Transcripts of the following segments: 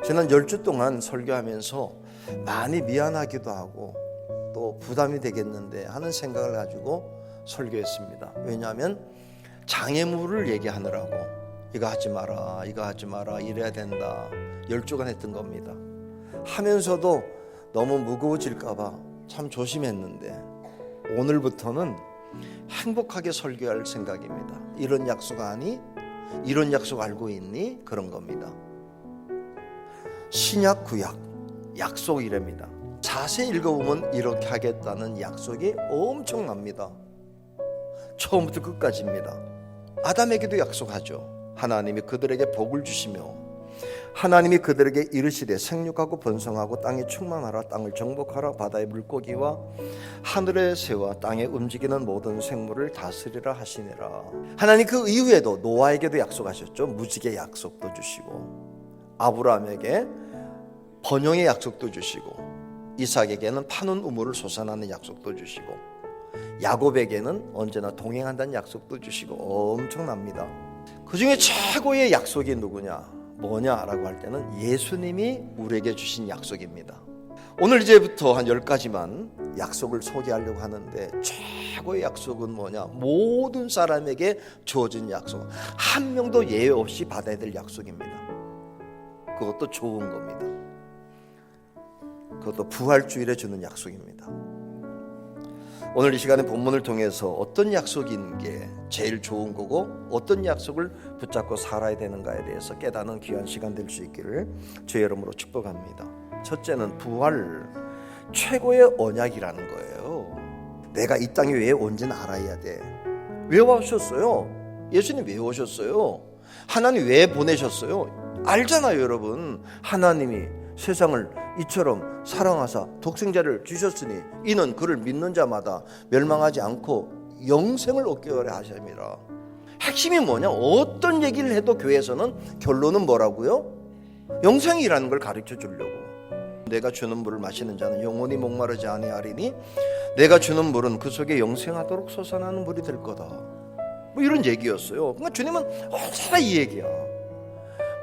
지난 10주 동안 설교하면서 많이 미안하기도 하고 또 부담이 되겠는데 하는 생각을 가지고 설교했습니다. 왜냐하면 장애물을 얘기하느라고 이거 하지 마라, 이거 하지 마라, 이래야 된다 10주간 했던 겁니다. 하면서도 너무 무거워질까 봐 참 조심했는데 오늘부터는 행복하게 설교할 생각입니다. 이런 약속 아니? 이런 약속 알고 있니? 그런 겁니다. 신약 구약 약속이랍니다. 자세히 읽어보면 이렇게 하겠다는 약속이 엄청납니다. 처음부터 끝까지입니다. 아담에게도 약속하죠. 하나님이 그들에게 복을 주시며 하나님이 그들에게 이르시되 생육하고 번성하고 땅에 충만하라, 땅을 정복하라, 바다의 물고기와 하늘의 새와 땅에 움직이는 모든 생물을 다스리라 하시니라. 하나님 그 이후에도 노아에게도 약속하셨죠. 무지개 약속도 주시고 아브라함에게 번영의 약속도 주시고 이삭에게는 파는 우물을 솟아나는 약속도 주시고 야곱에게는 언제나 동행한다는 약속도 주시고 엄청납니다. 그 중에 최고의 약속이 누구냐? 뭐냐라고 할 때는 예수님이 우리에게 주신 약속입니다. 오늘 이제부터 한 10가지만 약속을 소개하려고 하는데 최고의 약속은 뭐냐? 모든 사람에게 주어진 약속, 한 명도 예외 없이 받아야 될 약속입니다. 그것도 좋은 겁니다. 그것도 부활주일에 주는 약속입니다. 오늘 이 시간에 본문을 통해서 어떤 약속인 게 제일 좋은 거고 어떤 약속을 붙잡고 살아야 되는가에 대해서 깨닫는 귀한 시간 될 수 있기를 주의 이름으로 축복합니다. 첫째는 부활, 최고의 언약이라는 거예요. 내가 이 땅에 왜 온지는 알아야 돼. 왜 오셨어요? 예수님 왜 오셨어요? 하나님 왜 보내셨어요? 알잖아요, 여러분. 하나님이 세상을 이처럼 사랑하사 독생자를 주셨으니 이는 그를 믿는 자마다 멸망하지 않고 영생을 얻게 하려 하심이라. 핵심이 뭐냐? 어떤 얘기를 해도 교회에서는 결론은 뭐라고요? 영생이라는 걸 가르쳐 주려고. 내가 주는 물을 마시는 자는 영원히 목마르지 아니하리니 내가 주는 물은 그 속에 영생하도록 솟아나는 물이 될 거다. 뭐 이런 얘기였어요. 그러니까 주님은 언제나 이 얘기야.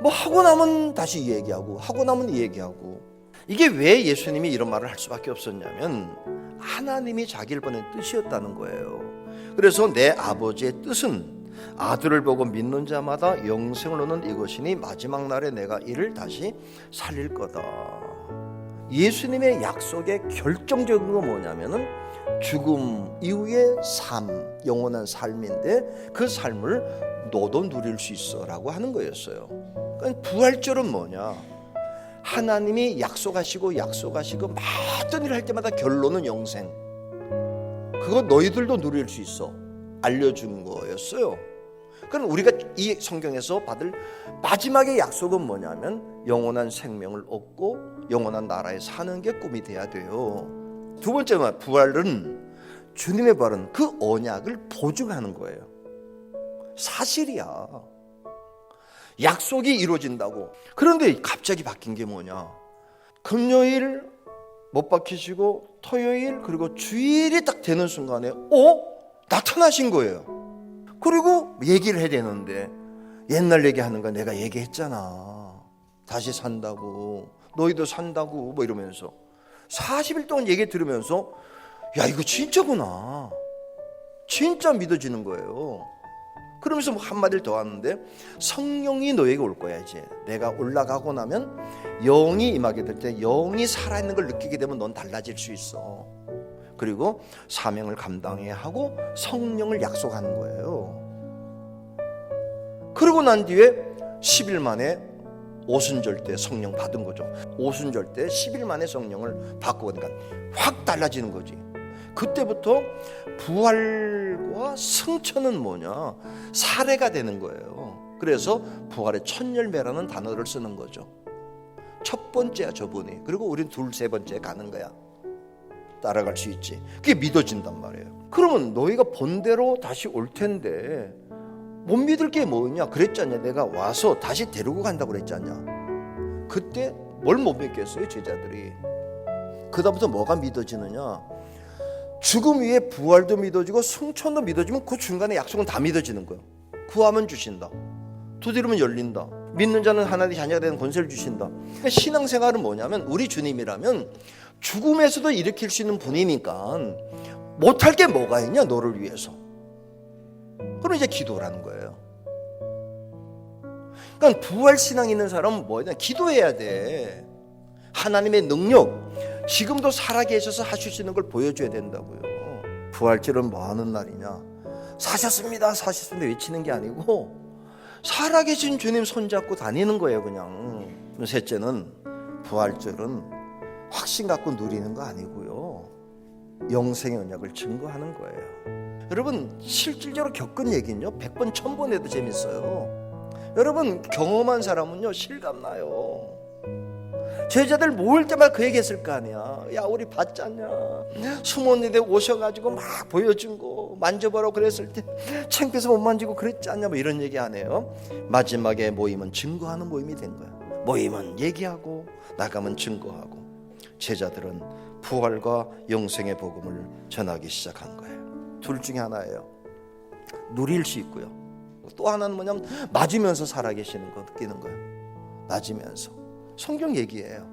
뭐 하고 나면 다시 이 얘기하고 하고 나면 이 얘기하고. 이게 왜 예수님이 이런 말을 할 수밖에 없었냐면 하나님이 자기를 보낸 뜻이었다는 거예요. 그래서 내 아버지의 뜻은 아들을 보고 믿는 자마다 영생을 얻는 이것이니 마지막 날에 내가 이를 다시 살릴 거다. 예수님의 약속의 결정적인 건 뭐냐면은 죽음 이후의 삶, 영원한 삶인데 그 삶을 너도 누릴 수 있어 라고 하는 거였어요. 그러니까 부활절은 뭐냐? 하나님이 약속하시고 모든 일을 할 때마다 결론은 영생. 그거 너희들도 누릴 수 있어 알려준 거였어요. 그럼 우리가 이 성경에서 받을 마지막의 약속은 뭐냐면 영원한 생명을 얻고 영원한 나라에 사는 게 꿈이 돼야 돼요. 두 번째는 부활은 주님의 부활은 그 언약을 보증하는 거예요. 사실이야. 약속이 이루어진다고. 그런데 갑자기 바뀐 게 뭐냐? 금요일 못 박히시고 토요일 그리고 주일이 딱 되는 순간에 나타나신 거예요. 그리고 얘기를 해야 되는데 옛날 얘기하는 거 내가 얘기했잖아. 다시 산다고, 너희도 산다고 뭐 이러면서 40일 동안 얘기 들으면서 야 이거 진짜구나. 진짜 믿어지는 거예요. 그러면서 뭐 한마디를 더 하는데 성령이 너에게 올 거야. 이제 내가 올라가고 나면 영이 임하게 될 때 영이 살아있는 걸 느끼게 되면 넌 달라질 수 있어. 그리고 사명을 감당해야 하고 성령을 약속하는 거예요. 그러고 난 뒤에 10일 만에 오순절 때 성령 받은 거죠. 오순절 때 10일 만에 성령을 받고 그러니까 확 달라지는 거지. 그때부터 부활과 승천은 뭐냐? 사례가 되는 거예요. 그래서 부활의 첫 열매라는 단어를 쓰는 거죠. 첫 번째야 저분이. 그리고 우린 둘, 세 번째 가는 거야. 따라갈 수 있지. 그게 믿어진단 말이에요. 그러면 너희가 본대로 다시 올 텐데 못 믿을 게 뭐냐? 그랬잖냐. 내가 와서 다시 데리고 간다고 그랬잖냐. 그때 뭘 못 믿겠어요 제자들이. 그다음부터 뭐가 믿어지느냐? 죽음 위에 부활도 믿어지고 승천도 믿어지면 그 중간에 약속은 다 믿어지는 거예요. 구하면 주신다, 두드리면 열린다, 믿는 자는 하나님의 자녀가 되는 권세를 주신다. 신앙생활은 뭐냐면 우리 주님이라면 죽음에서도 일으킬 수 있는 분이니까 못할 게 뭐가 있냐 너를 위해서. 그럼 이제 기도라는 거예요. 그러니까 부활신앙 있는 사람은 뭐냐, 기도해야 돼. 하나님의 능력, 지금도 살아계셔서 하실 수 있는 걸 보여줘야 된다고요. 부활절은 뭐 하는 날이냐, 사셨습니다 사셨습니다 외치는 게 아니고 살아계신 주님 손잡고 다니는 거예요. 그냥. 셋째는 부활절은 확신 갖고 누리는 거 아니고요, 영생의 언약을 증거하는 거예요. 여러분 실질적으로 겪은 얘기는요 100번 1000번 해도 재밌어요. 여러분 경험한 사람은요 실감나요. 제자들 모을 때마다 그 얘기 했을 거 아니야. 야 우리 봤지 않냐, 수모님들 오셔가지고 막 보여준 거 만져보라고 그랬을 때 창피해서 못 만지고 그랬지 않냐, 뭐 이런 얘기 안 해요. 마지막에 모임은 증거하는 모임이 된 거야. 모임은 얘기하고 나가면 증거하고. 제자들은 부활과 영생의 복음을 전하기 시작한 거예요. 둘 중에 하나예요. 누릴 수 있고요, 또 하나는 뭐냐면 맞으면서 살아계시는 거 느끼는 거예요. 맞으면서. 성경 얘기예요.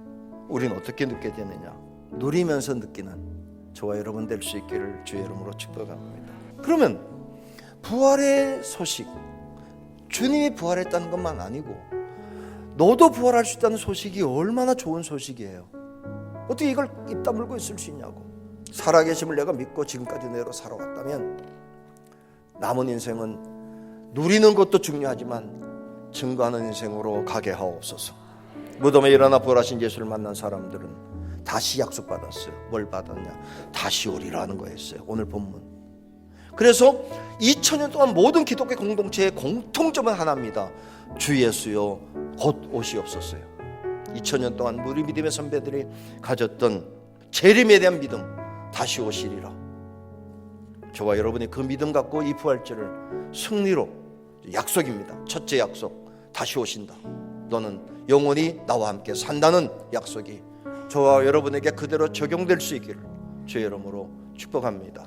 우리는 어떻게 느끼게 되느냐, 누리면서 느끼는 저와 여러분 될 수 있기를 주의 이름으로 축복합니다. 그러면 부활의 소식, 주님이 부활했다는 것만 아니고 너도 부활할 수 있다는 소식이 얼마나 좋은 소식이에요. 어떻게 이걸 입 다물고 있을 수 있냐고. 살아계심을 내가 믿고 지금까지 내로 살아왔다면 남은 인생은 누리는 것도 중요하지만 증거하는 인생으로 가게 하옵소서. 무덤에 일어나 부활하신 예수를 만난 사람들은 다시 약속받았어요. 뭘 받았냐, 다시 오리라는 거였어요. 오늘 본문. 그래서 2000년 동안 모든 기독교 공동체의 공통점은 하나입니다. 주 예수여 곧 오시옵소서요. 2000년 동안 우리 믿음의 선배들이 가졌던 재림에 대한 믿음, 다시 오시리라. 저와 여러분이 그 믿음 갖고 이 부활절을 승리로, 약속입니다. 첫째 약속, 다시 오신다. 너는 영원히 나와 함께 산다는 약속이 저와 여러분에게 그대로 적용될 수 있기를 주의 이름으로 축복합니다.